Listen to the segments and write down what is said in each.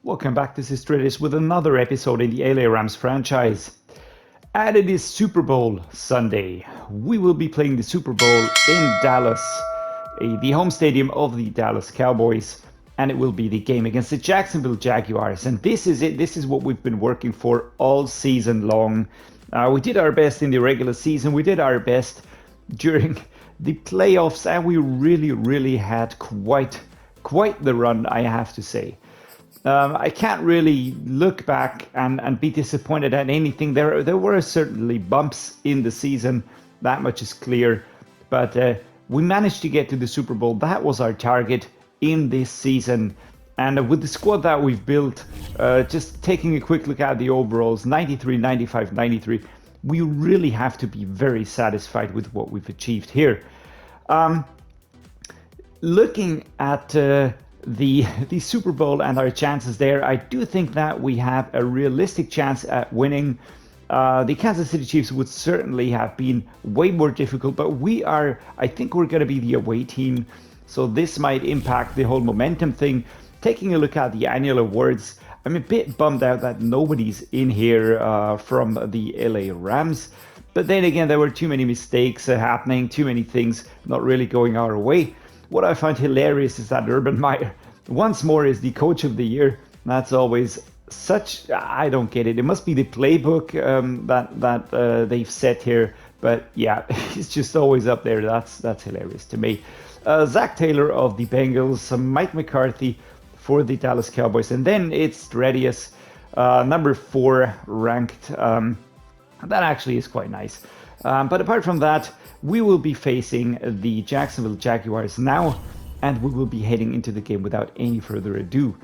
Welcome back, this is Traders with another episode in the LA Rams franchise. And it is Super Bowl Sunday. We will be playing the Super Bowl in Dallas, the home stadium of the Dallas Cowboys. And it will be the game against the Jacksonville Jaguars. And this is it. This is what we've been working for all season long. We did our best in the regular season. We did our best during the playoffs. And we really had quite the run, I have to say. I can't really look back and be disappointed at anything. There were certainly bumps in the season, that much is clear. But we managed to get to the Super Bowl. That was our target in this season. And with the squad that we've built, just taking a quick look at the overalls, 93, 95, 93, we really have to be very satisfied with what we've achieved here. Looking at the Super Bowl and our chances there, I do think that we have a realistic chance at winning. The Kansas City Chiefs would certainly have been way more difficult, but I think we're going to be the away team, so this might impact the whole momentum thing. Taking a look at the annual awards, I'm a bit bummed out that nobody's in here from the LA Rams, but then again, there were too many mistakes happening, too many things not really going our way. What I find hilarious is that Urban Meyer once more is the coach of the year. That's always such, I don't get it. It must be the playbook that they've set here. But yeah, he's just always up there. That's hilarious to me. Zach Taylor of the Bengals, Mike McCarthy for the Dallas Cowboys. And then it's Redius, number 4 ranked. That actually is quite nice. But apart from that, we will be facing the Jacksonville Jaguars now, and we will be heading into the game without any further ado.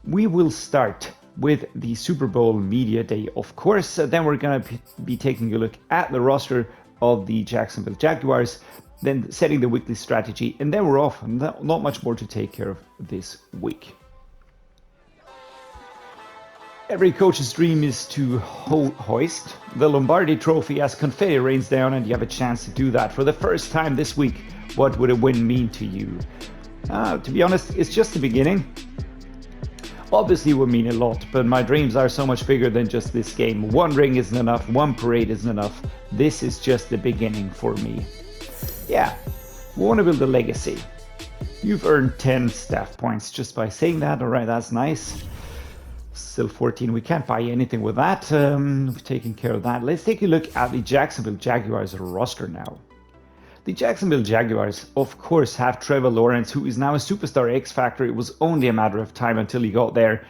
We will start with the Super Bowl Media Day, of course. Then we're going to be taking a look at the roster of the Jacksonville Jaguars, then setting the weekly strategy, and then we're off. Not much more to take care of this week. Every coach's dream is to hoist the Lombardi Trophy as confetti rains down, and you have a chance to do that for the first time this week. What would a win mean to you? To be honest, it's just the beginning. Obviously, it would mean a lot, but my dreams are so much bigger than just this game. One ring isn't enough, one parade isn't enough. This is just the beginning for me. Yeah, we want to build a legacy. You've earned 10 staff points just by saying that. All right, that's nice. Still 14. We can't buy anything with that. We've taken care of that. Let's take a look at the Jacksonville Jaguars roster now. The Jacksonville Jaguars, of course, have Trevor Lawrence, who is now a superstar X Factor. It was only a matter of time until he got there.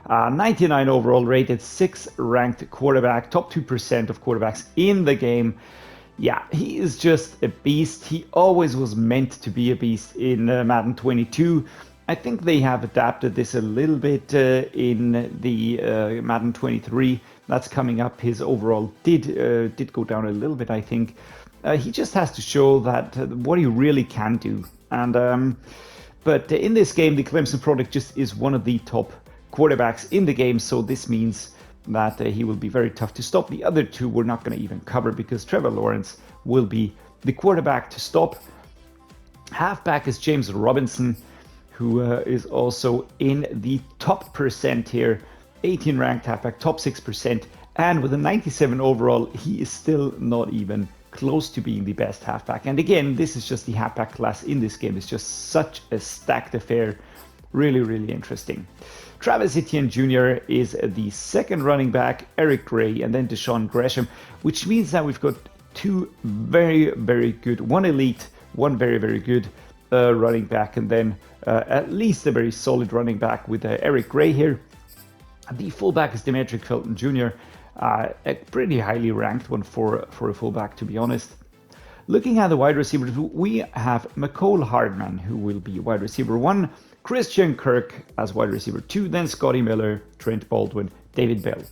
99 overall rated, 6th ranked quarterback, top 2% of quarterbacks in the game. Yeah, he is just a beast. He always was meant to be a beast in Madden 22. I think they have adapted this a little bit in the Madden 23 that's coming up. His overall did go down a little bit, I think. He just has to show that what he really can do. And but in this game, the Clemson product just is one of the top quarterbacks in the game. So this means that he will be very tough to stop. The other two we're not going to even cover because Trevor Lawrence will be the quarterback to stop. Halfback is James Robinson, who is also in the top percent here, 18 ranked halfback, top 6%, and with a 97 overall, he is still not even close to being the best halfback. And again, this is just the halfback class in this game. It's just such a stacked affair. Really interesting. Travis Etienne Jr. is the second running back, Eric Gray, and then Deshaun Gresham, which means that we've got two very good, one elite, one very good running back, and then at least a very solid running back with Eric Gray here. The fullback is Demetric Felton Jr., a pretty highly ranked one for a fullback, to be honest. Looking at the wide receivers, we have Mecole Hardman, who will be wide receiver 1, Christian Kirk as wide receiver 2, then Scotty Miller, Trent Baldwin, David Bell.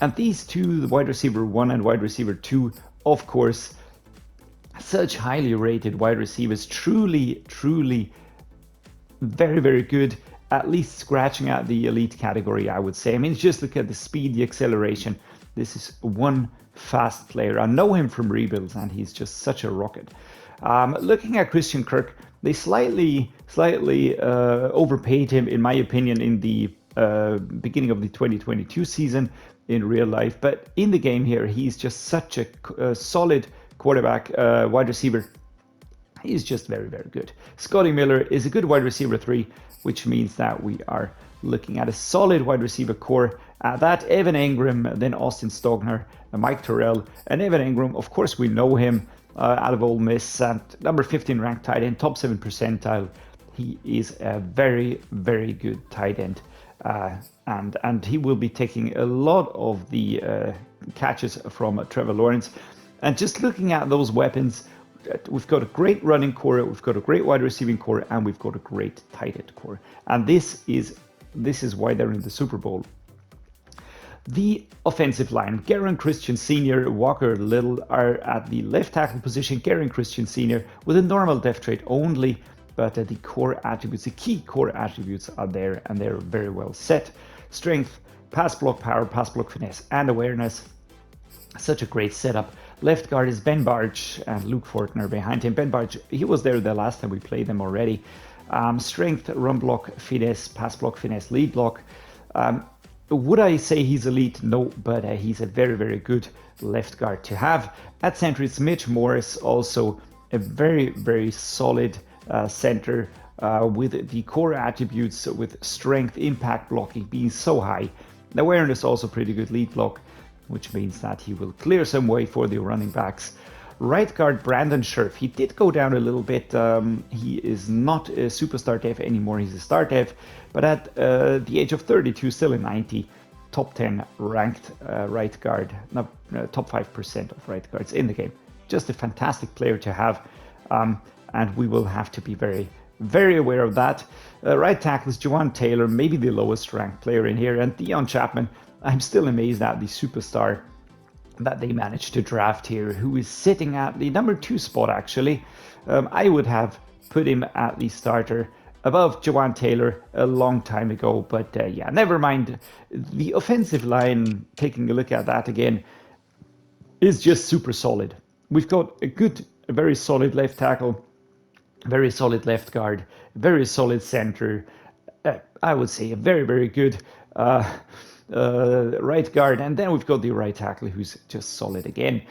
And these two, the wide receiver 1 and wide receiver 2, of course, such highly rated wide receivers, truly very good, at least scratching at the elite category, I would say. I mean, just look at the speed, the acceleration. This is one fast player. I know him from Rebuilds, and he's just such a rocket. Looking at Christian Kirk, they slightly overpaid him, in my opinion, in the beginning of the 2022 season in real life. But in the game here, he's just such a solid quarterback, wide receiver. He's just very, very good. Scotty Miller is a good wide receiver 3, which means that we are looking at a solid wide receiver core. That Evan Engram, then Austin Stogner, Mike Terrell, and Evan Engram, of course, we know him out of Ole Miss, and number 15 ranked tight end, top 7 percentile. He is a very, very good tight end, and he will be taking a lot of the catches from Trevor Lawrence. And just looking at those weapons, we've got a great running core, we've got a great wide receiving core, and we've got a great tight end core. And this is why they're in the Super Bowl. The offensive line, Geron Christian Sr., Walker Little are at the left tackle position. Geron Christian Sr. with a normal depth trait only, but the core attributes, the key core attributes are there, and they're very well set. Strength, pass block power, pass block finesse, and awareness. Such a great setup. Left guard is Ben Barge, and Luke Fortner behind him. Ben Barge, he was there the last time we played them already. Strength, run block, finesse, pass block, finesse, lead block. Would I say he's elite? No, but he's a very, very good left guard to have. At center, it's Mitch Morris, also a very, very solid center with the core attributes, with strength, impact blocking being so high. Awareness also pretty good, lead block, which means that he will clear some way for the running backs. Right guard Brandon Scherff, he did go down a little bit. He is not a superstar dev anymore, he's a star dev, but at the age of 32, still a 90, top 10 ranked right guard, top 5% of right guards in the game. Just a fantastic player to have, and we will have to be very, very aware of that. Right tackle is Juwan Taylor, maybe the lowest ranked player in here, and Deion Chapman. I'm still amazed at the superstar that they managed to draft here, who is sitting at the number 2 spot, actually. I would have put him at the starter above Juwan Taylor a long time ago, but yeah, never mind. The offensive line, taking a look at that again, is just super solid. We've got a very solid left tackle, very solid left guard, very solid center. I would say a very, very good right guard, and then we've got the right tackle, who's just solid again.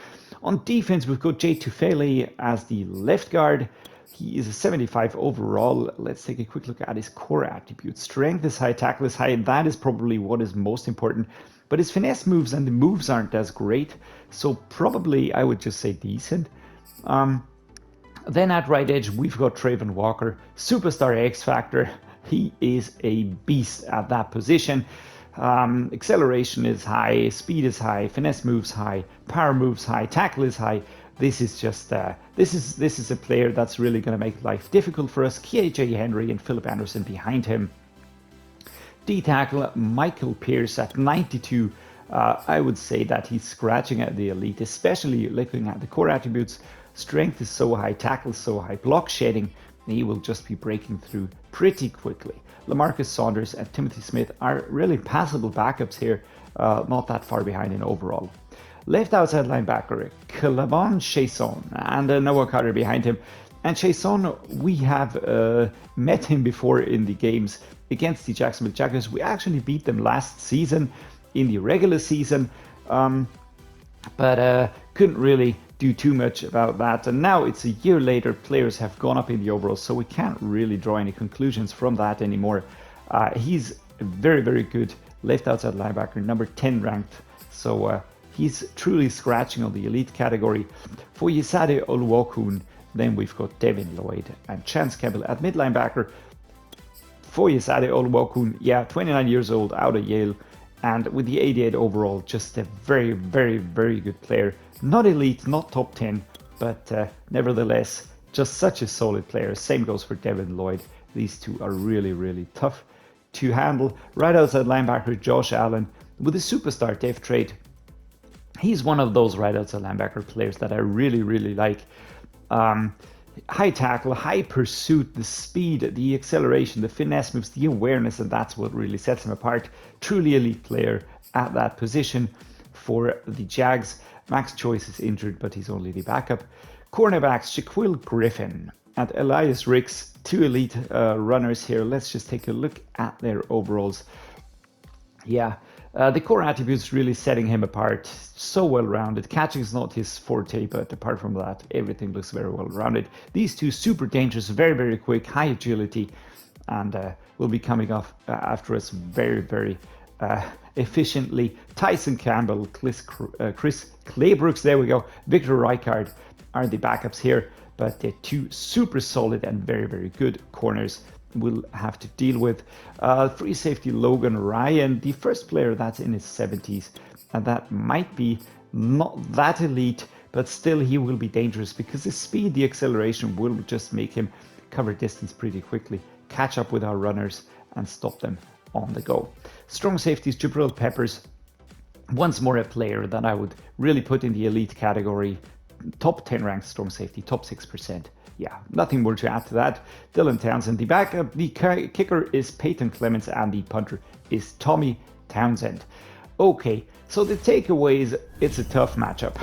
On defense, we've got Jay Tufele as the left guard. He is a 75 overall. Let's take a quick look at his core attributes. Strength is high, tackle is high, and that is probably what is most important. But his finesse moves and the moves aren't as great, so probably I would just say decent. Then at right edge, we've got Travon Walker, superstar X Factor. He is a beast at that position. Acceleration is high, speed is high, finesse moves high, power moves high, tackle is high. This is just this is a player that's really going to make life difficult for us. KJ Henry and Philip Anderson behind him. D tackle Michael Pierce at 92. I would say that he's scratching at the elite, especially looking at the core attributes. Strength is so high, tackle is so high, block shedding. He will just be breaking through pretty quickly. LaMarcus Saunders and Timothy Smith are really passable backups here, not that far behind in overall. Left outside linebacker, Chaisson, and Noah Carter behind him. And Chaisson, we have met him before in the games against the Jacksonville Jaguars. We actually beat them last season in the regular season, but couldn't really do too much about that. And now it's a year later, players have gone up in the overall, so we can't really draw any conclusions from that anymore. He's a very, very good left outside linebacker, number 10 ranked, so he's truly scratching on the elite category. For Yesade Oluokun, then we've got Devin Lloyd and Chance Campbell at mid linebacker. For Yesade Oluokun, yeah, 29 years old, out of Yale, and with the 88 overall, just a very, very, very good player. Not elite, not top 10, but nevertheless, just such a solid player. Same goes for Devin Lloyd. These two are really, really tough to handle. Right outside linebacker, Josh Allen, with a superstar dev trait. He's one of those right outside linebacker players that I really, really like. High tackle, high pursuit, the speed, the acceleration, the finesse moves, the awareness, and that's what really sets him apart. Truly elite player at that position for the Jags. Max Choice is injured, but he's only the backup. Cornerbacks, Shaquill Griffin and Elias Ricks, two elite runners here. Let's just take a look at their overalls. Yeah, the core attributes really setting him apart. So well-rounded. Catching is not his forte, but apart from that, everything looks very well-rounded. These two super dangerous, very, very quick, high agility, and will be coming off after us very, very efficiently. Tyson Campbell, Chris Claybrooks, there we go, Victor Rijkaard are the backups here, but they're two super solid and very, very good corners we'll have to deal with. Free safety Logan Ryan, the first player that's in his 70s, and that might be not that elite, but still he will be dangerous because the speed, the acceleration will just make him cover distance pretty quickly, catch up with our runners, and stop them on the go. Strong safeties Jabril Peppers, once more a player that I would really put in the elite category. Top 10 ranked strong safety, top 6%. Yeah, nothing more to add to that. Dylan Townsend, the backup, the kicker is Peyton Clements, and the punter is Tommy Townsend. Okay, so the takeaways, it's a tough matchup.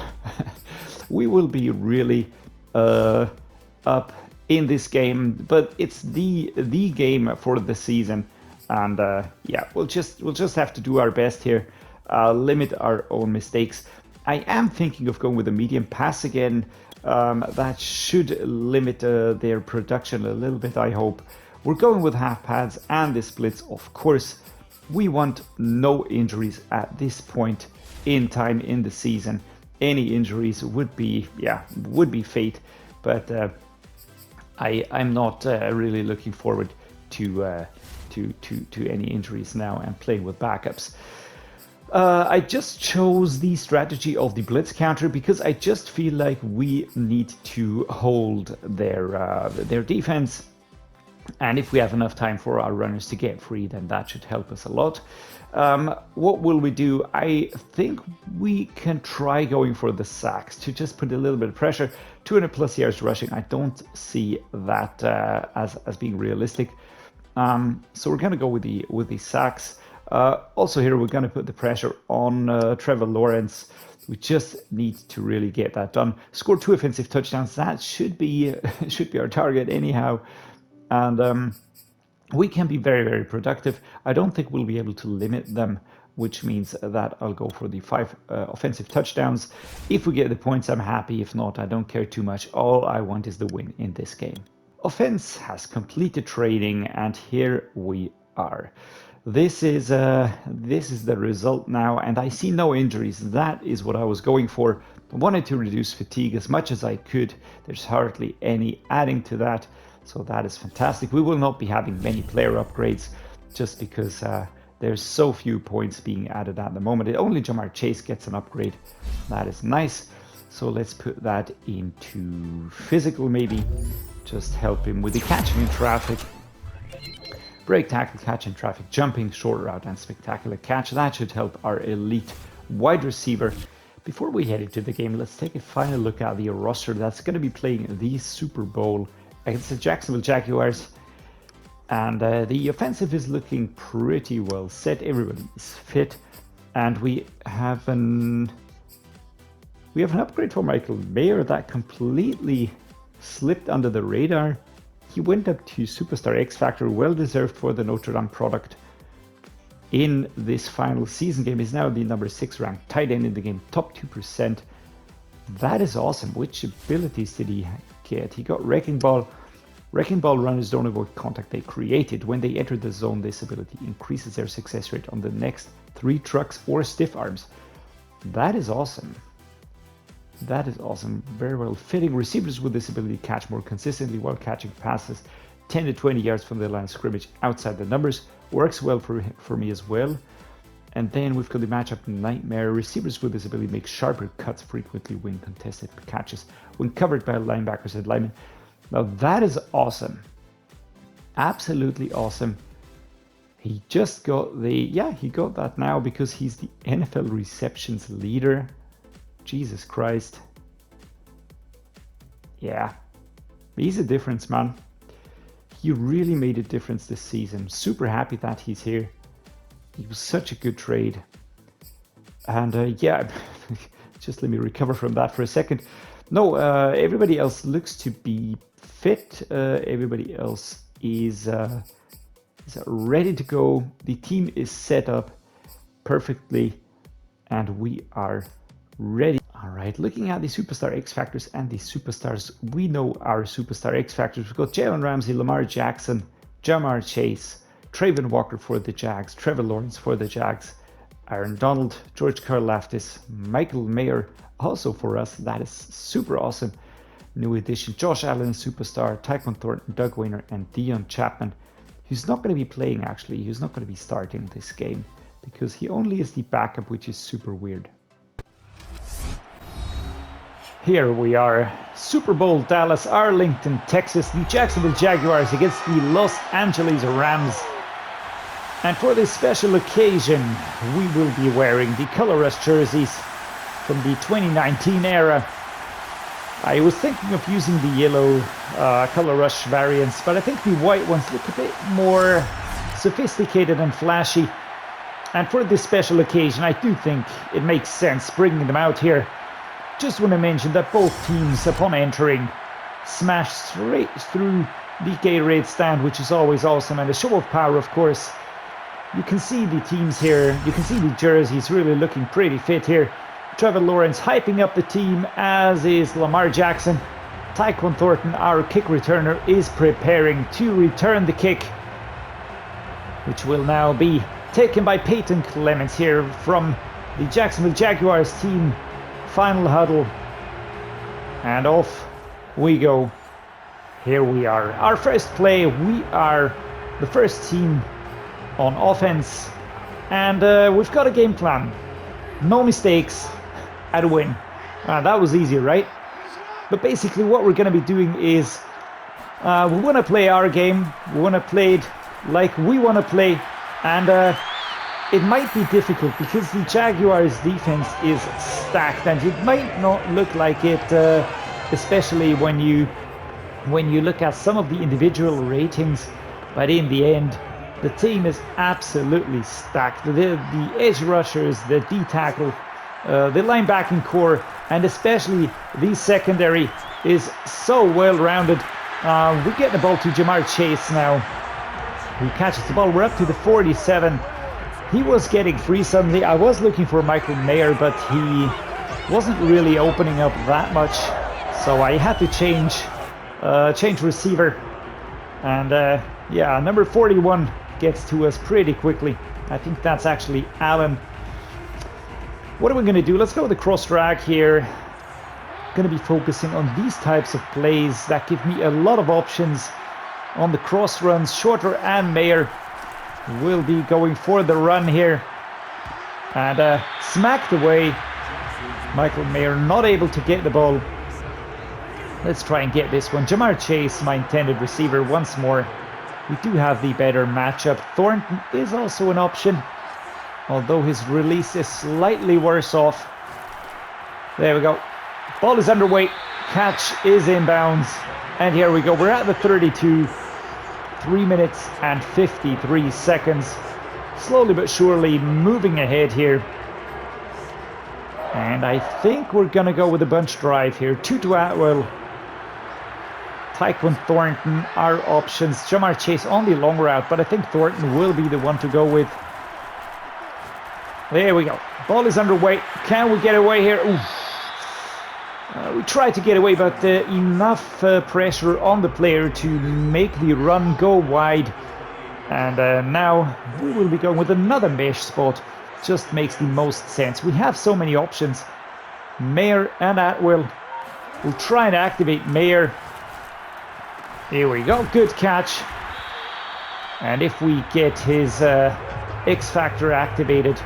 We will be really up in this game, but it's the game for the season, and yeah, we'll just have to do our best here, limit our own mistakes. I am thinking of going with a medium pass again. That should limit their production a little bit, I hope. We're going with half pads and the splits, of course. We want no injuries at this point in time in the season. Any injuries would be fate, but I'm not really looking forward to any injuries now and playing with backups. I just chose the strategy of the blitz counter because I just feel like we need to hold their defense, and if we have enough time for our runners to get free, then that should help us a lot. What will we do? I think we can try going for the sacks to just put a little bit of pressure. 200 plus yards rushing, I don't see that as being realistic. So we're gonna go with the sacks. Also here we're going to put the pressure on Trevor Lawrence. We just need to really get that done. Score 2 offensive touchdowns. That should be our target anyhow, and we can be very, very productive. I don't think we'll be able to limit them, which means that I'll go for the 5 offensive touchdowns. If we get the points, I'm happy. If not, I don't care too much. All I want is the win in this game. Offense has completed training, and here we are. This is the result now, and I see no injuries. That is what I was going for. I wanted to reduce fatigue as much as I could. There's hardly any adding to that, so that is fantastic. We will not be having many player upgrades just because there's so few points being added at the moment. Only Ja'Marr Chase gets an upgrade. That is nice. So let's put that into physical maybe. Just help him with the catching in traffic. Break tackle, catch in traffic, jumping, short route, and spectacular catch. That should help our elite wide receiver. Before we head into the game, let's take a final look at the roster that's going to be playing the Super Bowl against the Jacksonville Jaguars. And the offensive is looking pretty well set. Everybody is fit. And we have an upgrade for Michael Mayer that completely slipped under the radar. He went up to Superstar X Factor, well deserved for the Notre Dame product. In this final season game, is now the number 6 ranked tight end in the game, top 2%. That is awesome. Which abilities did he get? He got Wrecking Ball. Wrecking Ball runners don't avoid contact they created. When they enter the zone, this ability increases their success rate on the next 3 trucks or stiff arms. That is awesome. That is awesome. Very well fitting. Receivers with this ability catch more consistently while catching passes 10 to 20 yards from the line of scrimmage outside the numbers. Works well for me as well. And then we've got the matchup nightmare. Receivers with this ability make sharper cuts frequently when contested catches when covered by linebackers and linemen. Now that is awesome. Absolutely awesome. He just got he got that now because he's the NFL receptions leader. Jesus Christ. Yeah. He's a difference, man. He really made a difference this season. Super happy that he's here. He was such a good trade. And yeah, just let me recover from that for a second. No, everybody else looks to be fit. Everybody else is ready to go. The team is set up. perfectly, and we are ready. All right, looking at the Superstar X Factors and the Superstars, we know our Superstar X Factors. We've got Jalen Ramsey, Lamar Jackson, Jamar Chase, Travon Walker for the Jags, Trevor Lawrence for the Jags, Aaron Donald, George Karlaftis, Michael Mayer, also for us. That is super awesome. New addition, Josh Allen, Superstar, Tyquan Thornton, Doug Weiner, and Dion Chapman, who's not going to be playing actually. He's not going to be starting this game because he only is the backup, which is super weird. Here we are, Super Bowl Dallas, Arlington, Texas, the Jacksonville Jaguars against the Los Angeles Rams. And for this special occasion, we will be wearing the color rush jerseys from the 2019 era. I was thinking of using the yellow color rush variants, but I think the white ones look a bit more sophisticated and flashy. And for this special occasion, I do think it makes sense bringing them out here. Just want to mention that both teams, upon entering, smashed straight through the Gatorade stand, which is always awesome, and a show of power, of course. You can see the teams here, you can see the jerseys really looking pretty fit here. Trevor Lawrence hyping up the team, as is Lamar Jackson. Tyquan Thornton, our kick returner, is preparing to return the kick, which will now be taken by Peyton Clements here from the Jacksonville Jaguars team. Final huddle, and off we go. Here we are, our first play. We are the first team on offense, and we've got a game plan. No mistakes, and a win. That was easy, right? But basically what we're going to be doing is we want to play our game. We want to play it like we want to play, and it might be difficult because the Jaguars defense is stacked, and it might not look like it, especially when you look at some of the individual ratings. But in the end, the team is absolutely stacked. The edge rushers, the D tackle, the linebacking core, and especially the secondary is so well rounded. We're getting the ball to Jamar Chase now, who catches the ball. We're up to the 47. He was getting free suddenly. I was looking for Michael Mayer, but he wasn't really opening up that much, so I had to change receiver. And yeah, number 41 gets to us pretty quickly. I think that's actually Allen. What are we going to do? Let's go with the cross drag here. Going to be focusing on these types of plays that give me a lot of options on the cross runs. Shorter and Mayer will be going for the run here, and smacked away. Michael Mayer not able to get the ball. Let's try and get this one. Jamar Chase, my intended receiver, once more. We do have the better matchup. Thornton is also an option, although his release is slightly worse off. There we go. Ball is underway. Catch is inbounds, and here we go. We're at the 32. 3 minutes and 53 seconds. Slowly but surely moving ahead here. And I think we're going to go with a bunch drive here. Tutu Atwell, Tyquan Thornton, our options. Jamar Chase on the long route, but I think Thornton will be the one to go with. There we go. Ball is underway. Can we get away here? Oof. We tried to get away, but enough pressure on the player to make the run go wide. And now we will be going with another mesh spot. Just makes the most sense. We have so many options. Mayer and Atwell. We'll try and activate Mayer. Here we go. Good catch. And if we get his X Factor activated,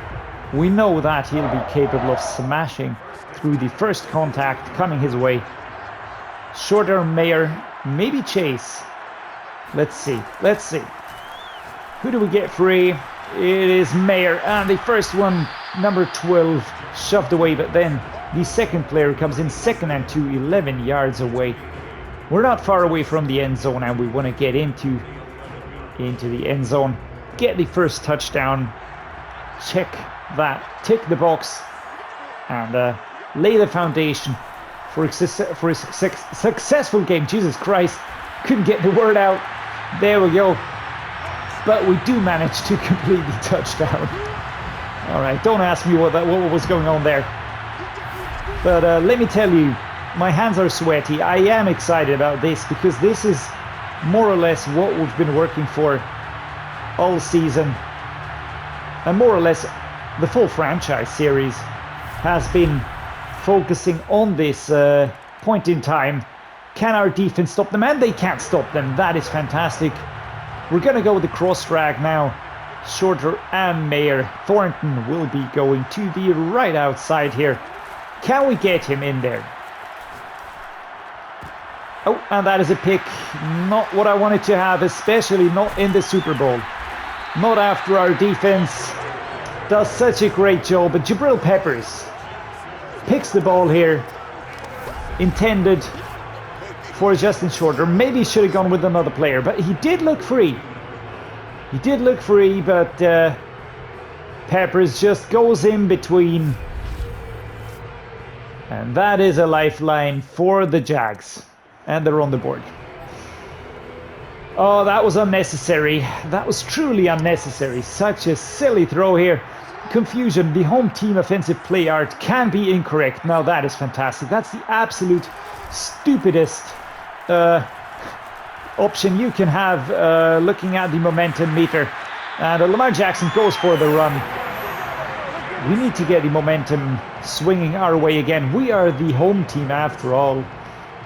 we know that he'll be capable of smashing through the first contact coming his way. Shorter Mayer, maybe Chase. Let's see. Let's see. Who do we get free? It is Mayer, and the first one, number 12, shoved away, but then the second player comes in second and 2, 11 yards away. We're not far away from the end zone, and we want to get into the end zone, get the first touchdown, check that, tick the box, and lay the foundation for a successful game. Jesus Christ, couldn't get the word out. There we go. But we do manage to complete the touchdown. All right, don't ask me what was going on there. But let me tell you, my hands are sweaty. I am excited about this because this is more or less what we've been working for all season. And more or less the full franchise series has been focusing on this point in time. Can our defense stop them? And they can't stop them. That is fantastic. We're going to go with the cross drag now. Shorter and Mayer. Thornton will be going to the right outside here. Can we get him in there? Oh, and that is a pick. Not what I wanted to have, especially not in the Super Bowl. Not after our defense does such a great job. But Jabril Peppers picks the ball here. Intended for Justin Shorter. Maybe he should have gone with another player, but he did look free. He did look free, but Peppers just goes in between. And that is a lifeline for the Jags. And they're on the board. Oh, that was unnecessary. That was truly unnecessary. Such a silly throw here. Confusion. The home team offensive play art can be incorrect. Now that is fantastic. That's the absolute stupidest option you can have looking at the momentum meter. And Lamar Jackson goes for the run. We need to get the momentum swinging our way again. We are the home team after all.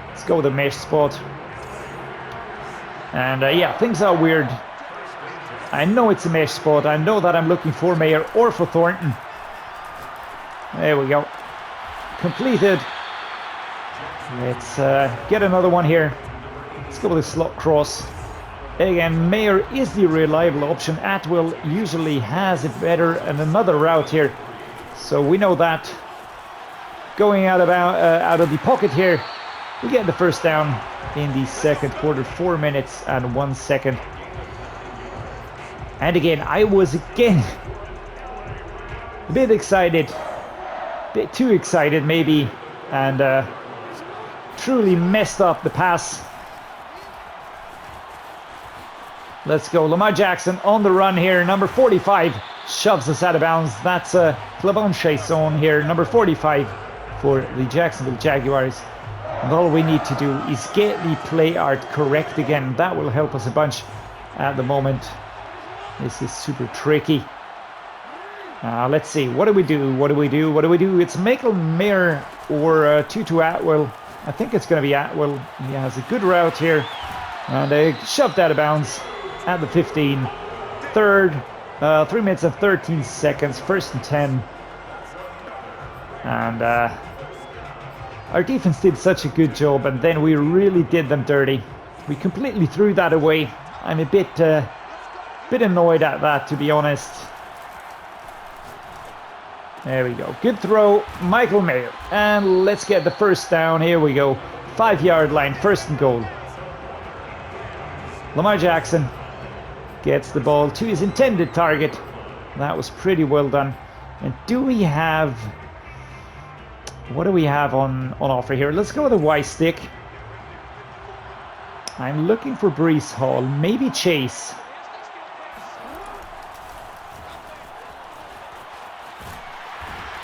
Let's go with the mesh spot. And yeah, things are weird. I know it's a mesh spot. I know that I'm looking for Mayer or for Thornton. There we go. Completed. Let's get another one here. Let's go with a slot cross. Again, Mayer is the reliable option. Atwell usually has it better and another route here. So we know that. Going out of the pocket here. We get the first down in the second quarter. 4 minutes and 1 second. And again, I was again a bit excited. A bit too excited maybe. And truly messed up the pass. Let's go. Lamar Jackson on the run here. Number 45 shoves us out of bounds. That's Travon Chaisson here. Number 45 for the Jacksonville Jaguars. And all we need to do is get the play art correct again. That will help us a bunch at the moment. This is super tricky. Let's see. What do we do? What do we do? What do we do? It's Mecole, Mayer or Tutu Atwell. I think it's going to be Atwell. He has a good route here. And they shoved out of bounds at the 15. Third, 3 minutes and 13 seconds. First and 10. And our defense did such a good job, and then we really did them dirty. We completely threw that away. I'm a bit annoyed at that, to be honest. There we go. Good throw, Mecole Mayer. And let's get the first down. Here we go. 5-yard line, first and goal. Lamar Jackson gets the ball to his intended target. That was pretty well done. And do we have... What do we have on offer here? Let's go with a Y stick. I'm looking for Breece Hall. Maybe Chase.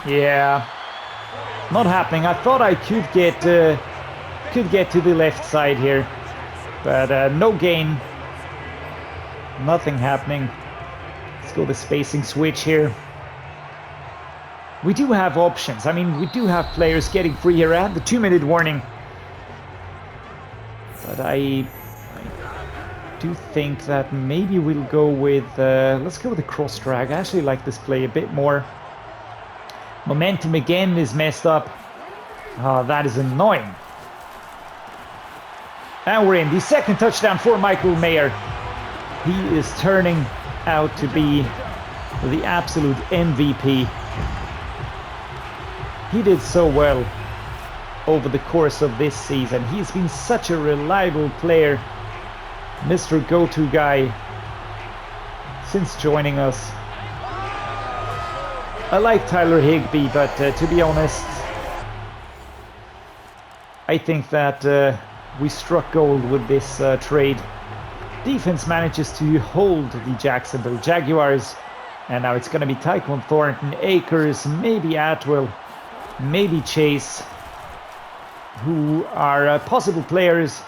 Yeah. Not happening. I thought I could get to the left side here. But no gain. Nothing happening. Let's go the spacing switch here. We do have options. I mean, we do have players getting free here at the 2-minute warning. But I do think that maybe we'll go with... let's go with the cross drag. I actually like this play a bit more. Momentum again is messed up. Oh, that is annoying. And we're in. The second touchdown for Mecole Mayer. He is turning out to be the absolute MVP. He did so well over the course of this season. He's been such a reliable player, Mr. Go-To guy, since joining us. I like Tyler Higbee, but to be honest, I think that we struck gold with this trade. Defense manages to hold the Jacksonville Jaguars And now it's going to be Tyquan, Thornton, Akers, maybe Atwell, maybe Chase, who are possible players.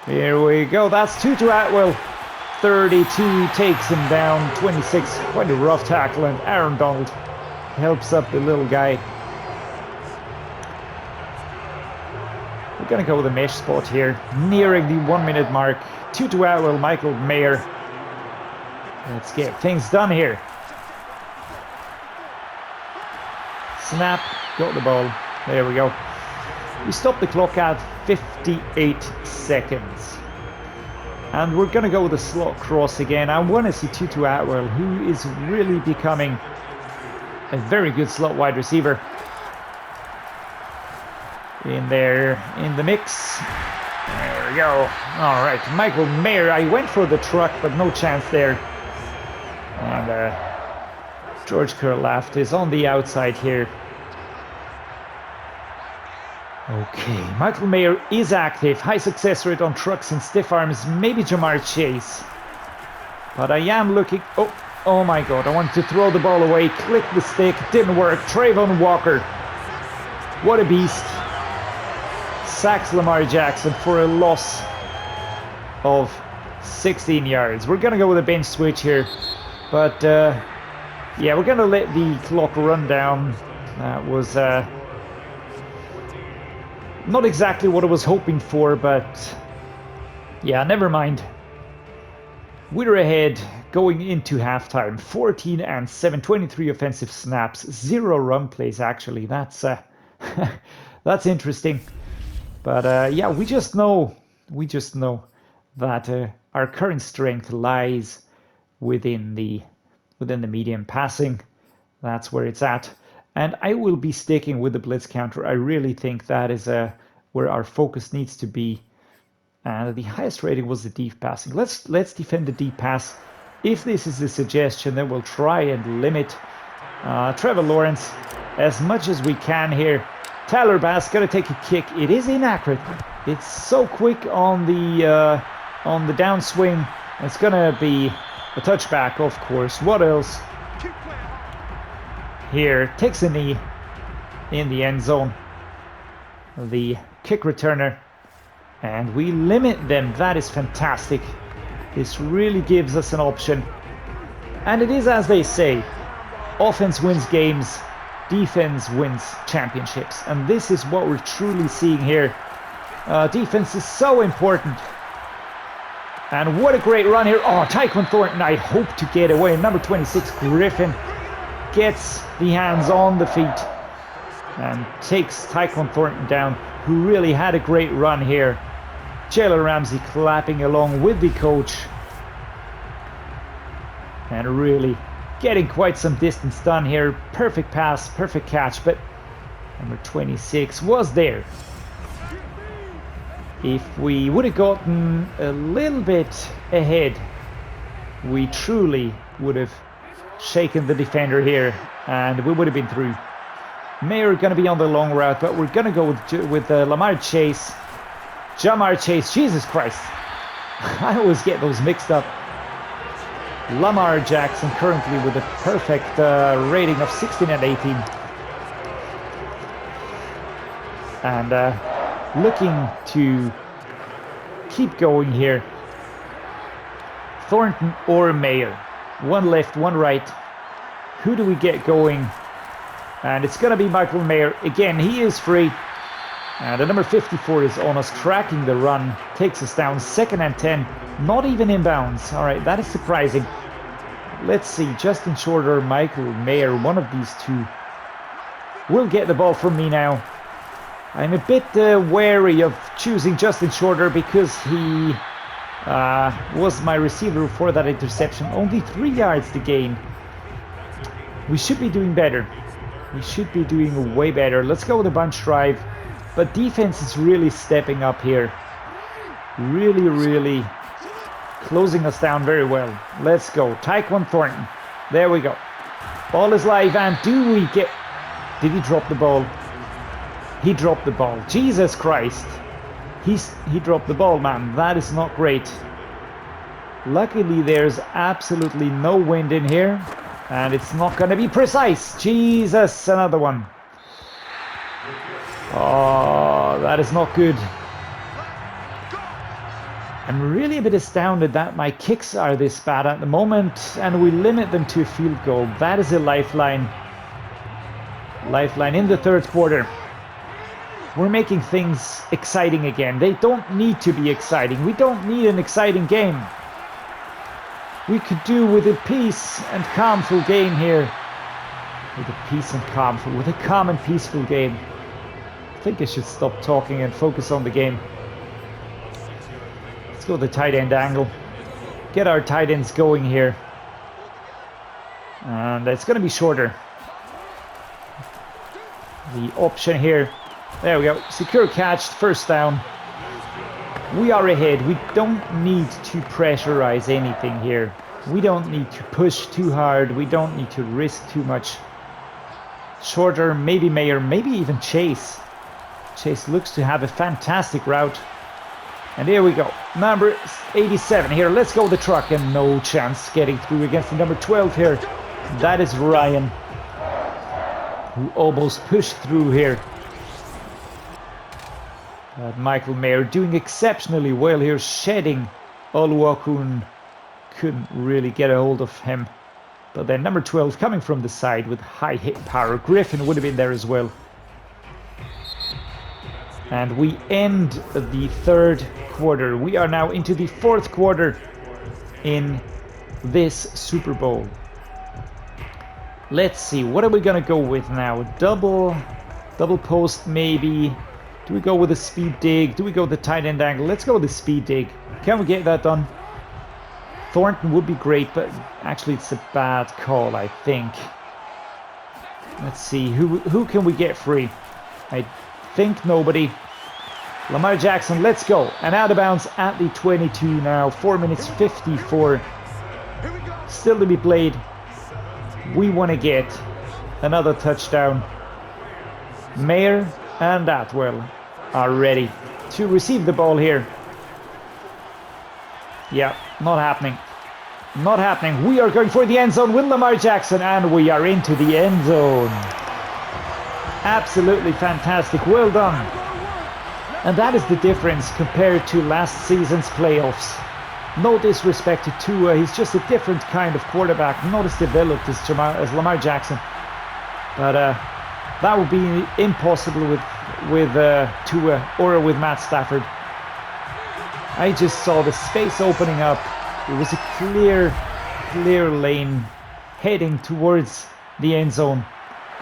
Here we go. That's Tutu Atwell. 32 takes him down. 26, quite a rough tackle. And Aaron Donald helps up the little guy. We're going to go with a mesh spot here, nearing the 1 minute mark. Tutu Atwell, Michael Mayer. Let's get things done here. Snap, got the ball. There we go. We stopped the clock at 58 seconds. And we're going to go with a slot cross again. I want to see Tutu Atwell, who is really becoming a very good slot wide receiver. In there, in the mix. There we go. All right, Michael Mayer. I went for the truck, but no chance there. And George Kurlaft is on the outside here. Okay, Michael Mayer is active. High success rate on trucks and stiff arms. Maybe Jamar Chase. But I am looking... Oh my God. I wanted to throw the ball away. Click the stick. Didn't work. Travon Walker. What a beast. Sacks Lamar Jackson for a loss of 16 yards. We're going to go with a bench switch here. But, yeah, we're going to let the clock run down. That was... not exactly what I was hoping for, but yeah, never mind. We're ahead going into halftime. 14-7, 23 offensive snaps, 0 run plays actually. That's that's interesting. But yeah, we just know that our current strength lies within the medium passing. That's where it's at. And I will be sticking with the blitz counter. I really think that is where our focus needs to be. And the highest rating was the deep passing. Let's defend the deep pass. If this is a suggestion, then we'll try and limit Trevor Lawrence as much as we can here. Tyler Bass gonna take a kick. It is inaccurate. It's so quick on the downswing. It's gonna be a touchback, of course. What else? Here, takes a knee in the end zone. The kick returner. And we limit them. That is fantastic. This really gives us an option. And it is as they say. Offense wins games. Defense wins championships. And this is what we're truly seeing here. Defense is so important. And what a great run here. Oh, Tyquan Thornton, I hope to get away. Number 26, Griffin, gets the hands on the feet and takes Tyquan Thornton down, who really had a great run here. Jalen Ramsey clapping along with the coach and really getting quite some distance done here. Perfect pass, perfect catch, but number 26 was there. If we would have gotten a little bit ahead, we truly would have shaken the defender here, and we would have been through. Mayer going to be on the long route, but we're going to go with Lamar Chase. Jamar Chase, Jesus Christ. I always get those mixed up. Lamar Jackson currently with a perfect rating of 16 and 18. And looking to keep going here. Thornton or Mayer. One left, one right. Who do we get going? And it's going to be Michael Mayer. Again, he is free. And the number 54 is on us, tracking the run. Takes us down, 2nd and 10. Not even in bounds. All right, that is surprising. Let's see, Justin Shorter, Michael Mayer, one of these two will get the ball from me now. I'm a bit wary of choosing Justin Shorter because he was my receiver for that interception. Only 3 yards to gain. We should be doing better. We should be doing way better. Let's go with a bunch drive. But defense is really stepping up here. Really, really closing us down very well. Let's go. Tyquan Thornton. There we go. Ball is live, and do we get... Did he drop the ball? He dropped the ball. Jesus Christ. He dropped the ball, man. That is not great. Luckily, there's absolutely no wind in here. And it's not going to be precise. Jesus, another one. Oh, that is not good. I'm really a bit astounded that my kicks are this bad at the moment, and we limit them to a field goal. That is a lifeline. Lifeline in the third quarter. We're making things exciting again. They don't need to be exciting. We don't need an exciting game. We could do with a peace and calmful game here. With a peace and calmful, with a calm and peaceful game. I think I should stop talking and focus on the game. Let's go the tight end angle. Get our tight ends going here. And it's going to be shorter. The option here. There we go. Secure catch, first down. We are ahead. We don't need to pressurize anything here. We don't need to push too hard. We don't need to risk too much. Shorter, maybe Mayer, maybe even Chase. Chase looks to have a fantastic route. And here we go. Number 87 here. Let's go the truck. And no chance getting through against the number 12 here. That is Ryan, who almost pushed through here. Michael Mayer doing exceptionally well here, shedding Oluokun. Couldn't really get a hold of him. But then number 12 coming from the side with high hit power. Griffin would have been there as well. And we end the third quarter. We are now into the fourth quarter in this Super Bowl. Let's see, what are we gonna go with now? Double post maybe. Do we go with a speed dig? Do we go with the tight end angle? Let's go with the speed dig. Can we get that done? Thornton would be great, but actually it's a bad call, I think. Let's see, who can we get free? I think nobody. Lamar Jackson, let's go. And out of bounds at the 22 now. 4 minutes 54. Still to be played. We want to get another touchdown. Mayer and Atwell are ready to receive the ball here. Yeah, not happening. Not happening. We are going for the end zone with Lamar Jackson, and we are into the end zone. Absolutely fantastic. Well done. And that is the difference compared to last season's playoffs. No disrespect to Tua, he's just a different kind of quarterback, not as developed as Lamar Jackson. But that would be impossible with Tua or with Matt Stafford. I just saw the space opening up. It was a clear lane heading towards the end zone.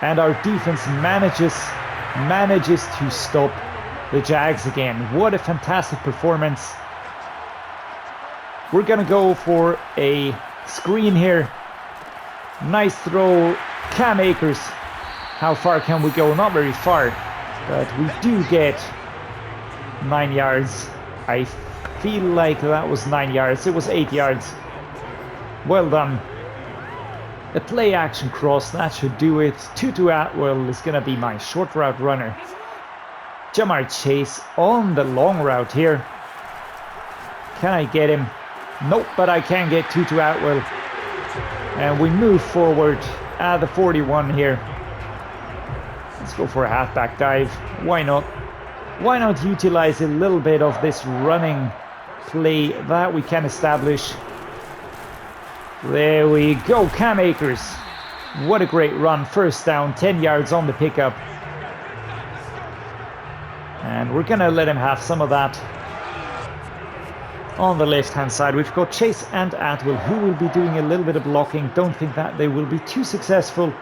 And our defense manages to stop the Jags again. What a fantastic performance. We're gonna go for a screen here. Nice throw. Cam Akers. How far can we go? Not very far. But we do get 9 yards. I feel like that was 9 yards. It was 8 yards. Well done. A play action cross. That should do it. Tutu Atwell is gonna be my short route runner. Jamar Chase on the long route here. Can I get him? Nope, but I can get Tutu Atwell. And we move forward at the 41 here. Let's go for a halfback dive. Why not? Why not utilize a little bit of this running play that we can establish? There we go, Cam Akers. What a great run. First down, 10 yards on the pickup. And we're gonna let him have some of that. On the left-hand side, we've got Chase and Atwell, who will be doing a little bit of blocking. Don't think that they will be too successful.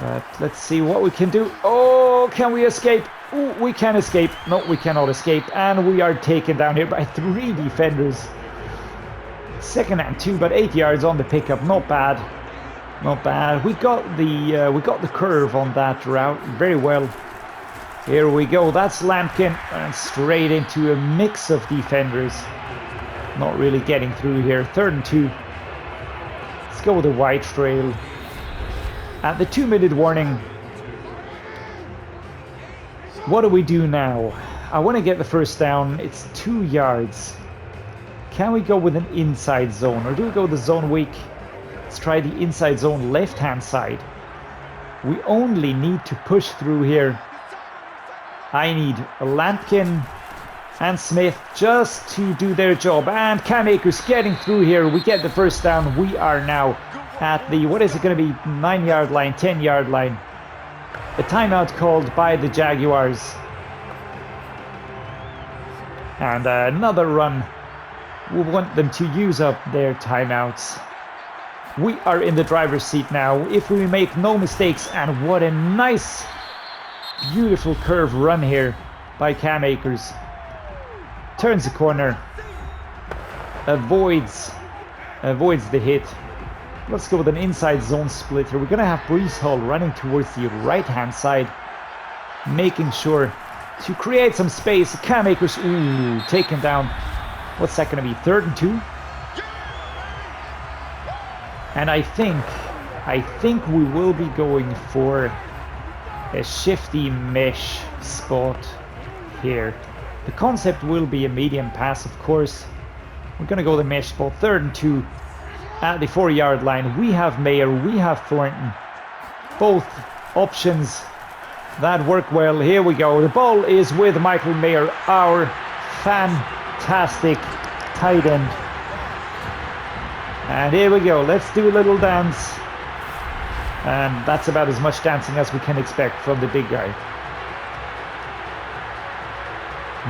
But let's see what we can do. Oh, can we escape? Ooh, we can escape. No, we cannot escape. And we are taken down here by 3 defenders. 2nd and 2, but 8 yards on the pickup. Not bad. Not bad. We got the curve on that route very well. Here we go. That's Lampkin, and straight into a mix of defenders. Not really getting through here. 3rd and 2. Let's go with the wide trail. At the 2-minute warning. What do we do now? I want to get the first down. It's 2 yards. Can we go with an inside zone, or do we go with the zone weak? Let's try the inside zone left-hand side. We only need to push through here. I need Lampkin and Smith just to do their job. And Cam Akers getting through here. We get the first down. We are now at the, what is it going to be, 9-yard line, 10-yard line. A timeout called by the Jaguars. And another run. We want them to use up their timeouts. We are in the driver's seat now. If we make no mistakes, and what a nice, beautiful curve run here by Cam Akers. Turns the corner. Avoids the hit. Let's go with an inside zone split here. We're going to have Breece Hall running towards the right-hand side, making sure to create some space. Cam Akers, ooh, taken down. What's that going to be? 3rd and 2? And I think we will be going for a shifty mesh spot here. The concept will be a medium pass, of course. We're going to go the mesh spot. 3rd and 2 at the 4-yard line. We have Mayer, we have Thornton. Both options that work well. Here we go. The ball is with Michael Mayer, our fantastic tight end. And here we go. Let's do a little dance. And that's about as much dancing as we can expect from the big guy.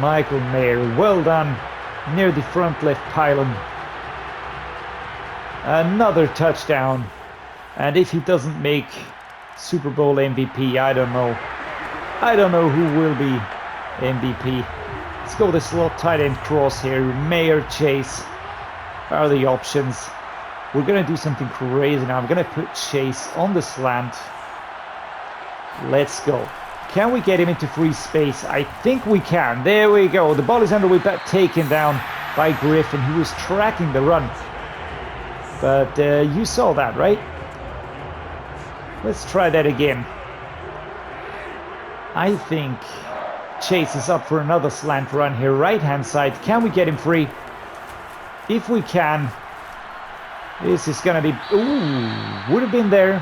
Michael Mayer, well done, near the front left pylon. Another touchdown. And if he doesn't make Super Bowl MVP, I don't know. I don't know who will be MVP. Let's go the slot tight end cross here. Mayer, Chase are the options. We're going to do something crazy now. I'm going to put Chase on the slant. Let's go. Can we get him into free space? I think we can. There we go. The ball is underway, but taken down by Griffin, who was tracking the run. But you saw that, right? Let's try that again. I think Chase is up for another slant run here. Right-hand side. Can we get him free? If we can, this is going to be... Ooh, would have been there.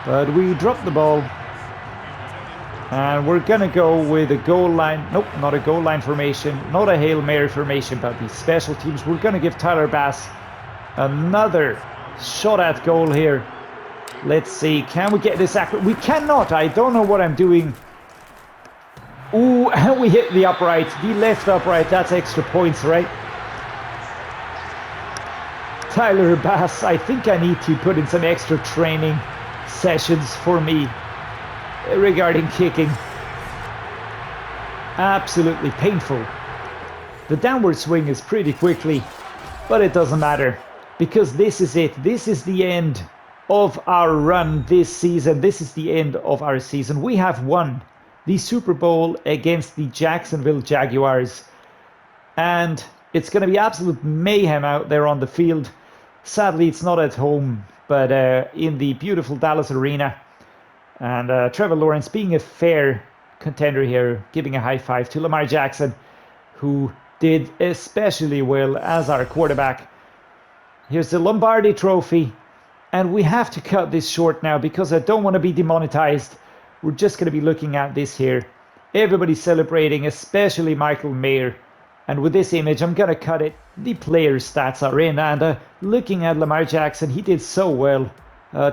But we dropped the ball. And we're going to go with a goal line. Nope, not a goal line formation. Not a Hail Mary formation, but the special teams. We're going to give Tyler Bass another shot at goal here. Let's see. Can we get this accurate? We cannot. I don't know what I'm doing. Ooh, and we hit the upright. The left upright. That's extra points, right? Tyler Bass. I think I need to put in some extra training sessions for me regarding kicking. Absolutely painful. The downward swing is pretty quickly, but it doesn't matter because this is it. This is the end of our run this season. This is the end of our season. We have won the Super Bowl against the Jacksonville Jaguars, and it's going to be absolute mayhem out there on the field. Sadly, it's not at home, but in the beautiful Dallas arena. And Trevor Lawrence being a fair contender here, giving a high five to Lamar Jackson, who did especially well as our quarterback. Here's the Lombardi Trophy, and we have to cut this short now because I don't want to be demonetized. We're just going to be looking at this here. Everybody's celebrating, especially Michael Mayer. And with this image, I'm going to cut it. The player stats are in, and looking at Lamar Jackson, he did so well.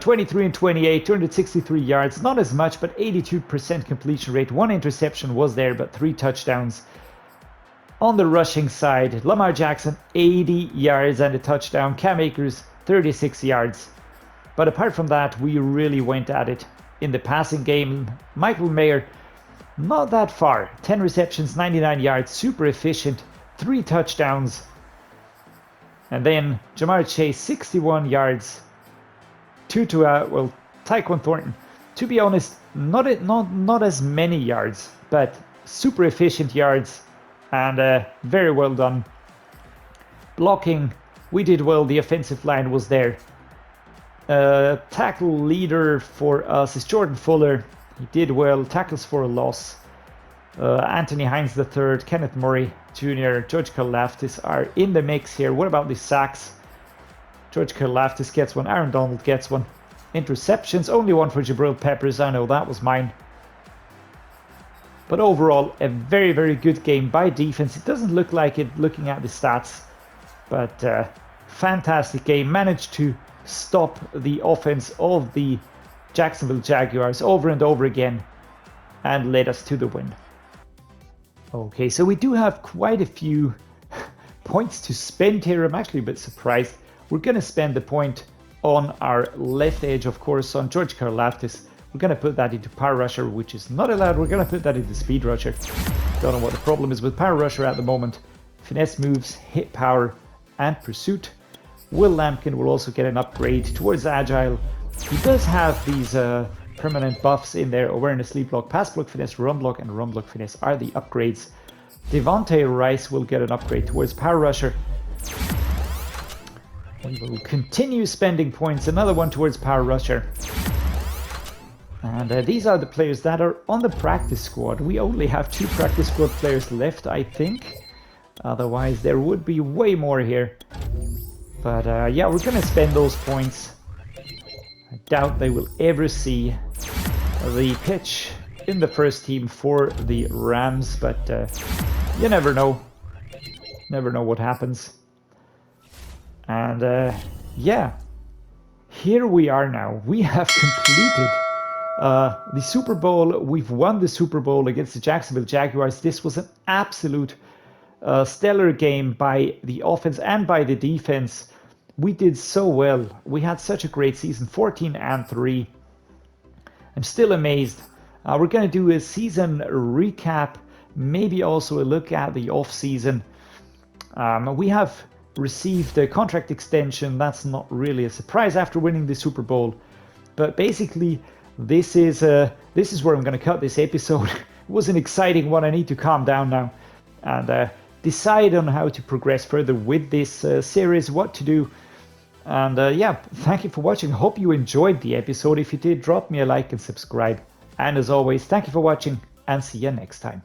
23 and 28, 263 yards, not as much, but 82% completion rate. 1 interception was there, but 3 touchdowns. On the rushing side, Lamar Jackson, 80 yards and a touchdown. Cam Akers, 36 yards. But apart from that, we really went at it in the passing game. Michael Mayer, not that far. 10 receptions, 99 yards, super efficient, 3 touchdowns. And then Jamar Chase, 61 yards. Tutu, well, Tyquan Thornton, to be honest, not as many yards, but super efficient yards, and very well done. Blocking, we did well. The offensive line was there. Tackle leader for us is Jordan Fuller. He did well. Tackles for a loss. Anthony Hines III, Kenneth Murray Jr., George Kalafdis are in the mix here. What about the sacks? George Karlaftis gets one. Aaron Donald gets one. Interceptions, only one for Jabril Peppers. I know that was mine. But overall, a very, very good game by defense. It doesn't look like it looking at the stats. But fantastic game. Managed to stop the offense of the Jacksonville Jaguars over and over again. And led us to the win. Okay, so we do have quite a few points to spend here. I'm actually a bit surprised. We're going to spend the point on our left edge, of course, on George Karlaftis. We're going to put that into Power Rusher, which is not allowed. We're going to put that into Speed Rusher. Don't know what the problem is with Power Rusher at the moment. Finesse moves, hit power, and pursuit. Will Lampkin will also get an upgrade towards Agile. He does have these permanent buffs in there. Awareness, lead block, pass block, finesse, run block, and run block finesse are the upgrades. Devontae Rice will get an upgrade towards Power Rusher. We will continue spending points, another one towards Power Rusher. And these are the players that are on the practice squad. We only have 2 practice squad players left, I think. Otherwise, there would be way more here. But yeah, we're going to spend those points. I doubt they will ever see the pitch in the first team for the Rams, but you never know. Never know what happens. And yeah, here we are now. We have completed the Super Bowl. We've won the Super Bowl against the Jacksonville Jaguars. This was an absolute stellar game by the offense and by the defense. We did so well. We had such a great season, 14-3. I'm still amazed. We're going to do a season recap, maybe also a look at the off season. We have received a contract extension. That's not really a surprise after winning the Super Bowl, but basically this is where I'm going to cut this episode. It was an exciting one. I need to calm down now and decide on how to progress further with this series, what to do. And yeah, thank you for watching. Hope you enjoyed the episode. If you did, drop me a like and subscribe. And as always, thank you for watching and see you next time.